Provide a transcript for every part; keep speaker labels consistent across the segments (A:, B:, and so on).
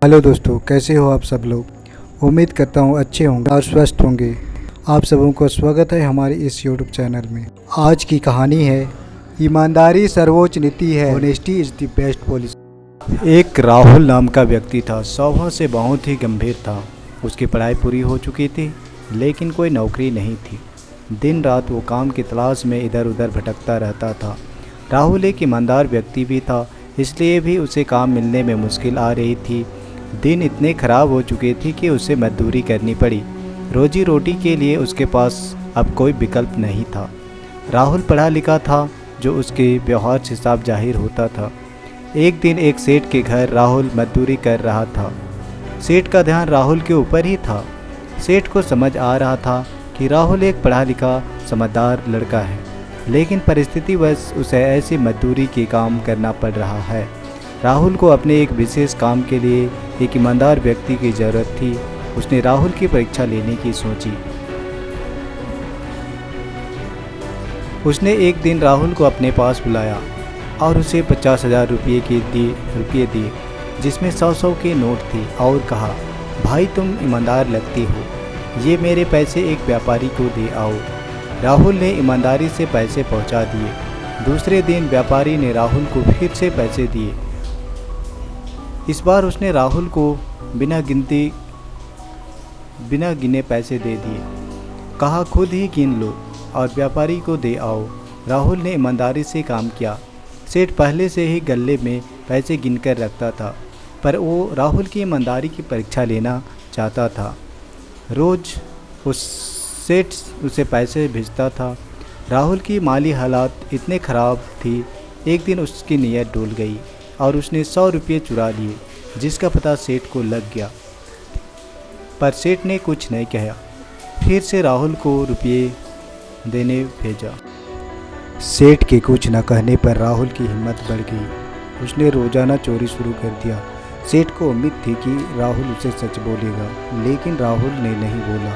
A: Hello दोस्तों, कैसे हो आप सब लोग। उम्मीद करता हूँ अच्छे होंगे और स्वस्थ होंगे। आप सबों को स्वागत है हमारे इस यूट्यूब चैनल में। आज की कहानी है ईमानदारी सर्वोच्च नीति है, honesty is the best policy.
B: एक राहुल नाम का व्यक्ति था। स्वभाव से बहुत ही गंभीर था। उसकी पढ़ाई पूरी हो चुकी थी, लेकिन कोई नौकरी नहीं थी। दिन रात वो काम की तलाश में इधर उधर भटकता रहता था। राहुल एक ईमानदार व्यक्ति भी था, इसलिए भी उसे काम मिलने में मुश्किल आ रही थी। दिन इतने ख़राब हो चुके थे कि उसे मजदूरी करनी पड़ी। रोजी रोटी के लिए उसके पास अब कोई विकल्प नहीं था। राहुल पढ़ा लिखा था, जो उसके व्यवहार से साफ जाहिर होता था। एक दिन एक सेठ के घर राहुल मजदूरी कर रहा था। सेठ का ध्यान राहुल के ऊपर ही था। सेठ को समझ आ रहा था कि राहुल एक पढ़ा लिखा समझदार लड़का है, लेकिन परिस्थितिवश उसे ऐसी मजदूरी के काम करना पड़ रहा है। राहुल को अपने एक विशेष काम के लिए एक ईमानदार व्यक्ति की ज़रूरत थी। उसने राहुल की परीक्षा लेने की सोची। उसने एक दिन राहुल को अपने पास बुलाया और उसे 50,000 रुपये दिए, जिसमें 100 के नोट थे, और कहा, भाई तुम ईमानदार लगती हो, ये मेरे पैसे एक व्यापारी को दे आओ। राहुल ने ईमानदारी से पैसे पहुंचा दिए। दूसरे दिन व्यापारी ने राहुल को फिर से पैसे दिए। इस बार उसने राहुल को बिना गिने पैसे दे दिए। कहा, खुद ही गिन लो और व्यापारी को दे आओ। राहुल ने ईमानदारी से काम किया। सेठ पहले से ही गल्ले में पैसे गिनकर रखता था, पर वो राहुल की ईमानदारी की परीक्षा लेना चाहता था। रोज़ उस सेठ उसे पैसे भेजता था। राहुल की माली हालात इतने ख़राब थी। एक दिन उसकी नीयत डोल गई और उसने 100 रुपये चुरा लिए, जिसका पता सेठ को लग गया, पर सेठ ने कुछ नहीं कहा। फिर से राहुल को रुपये देने भेजा।
A: सेठ के कुछ न कहने पर राहुल की हिम्मत बढ़ गई। उसने रोज़ाना चोरी शुरू कर दिया। सेठ को उम्मीद थी कि राहुल उसे सच बोलेगा, लेकिन राहुल ने नहीं बोला।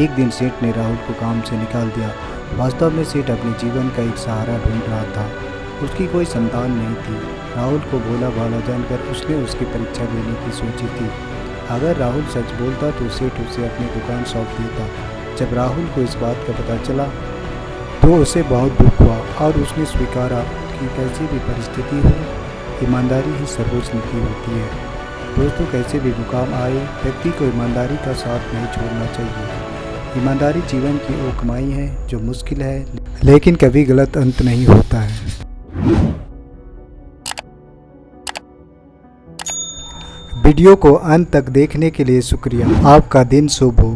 A: एक दिन सेठ ने राहुल को काम से निकाल दिया। वास्तव में सेठ अपने जीवन का एक सहारा ढूंढ रहा था। उसकी कोई संतान नहीं थी। राहुल को भोला भाला जानकर उसने उसकी परीक्षा लेने की सोची थी। अगर राहुल सच बोलता तो सेठ उसे अपनी दुकान सौंप देता। जब राहुल को इस बात का पता चला तो उसे बहुत दुख हुआ और उसने स्वीकारा कि कैसी भी परिस्थिति हो, ईमानदारी ही सर्वोच्च नीति होती है। दोस्तों, कैसे भी मुकाम आए, व्यक्ति को ईमानदारी का साथ नहीं छोड़ना चाहिए। ईमानदारी जीवन की वो कमाई है जो मुश्किल है, लेकिन कभी गलत अंत नहीं होता है। वीडियो को अंत तक देखने के लिए शुक्रिया। आपका दिन शुभ हो।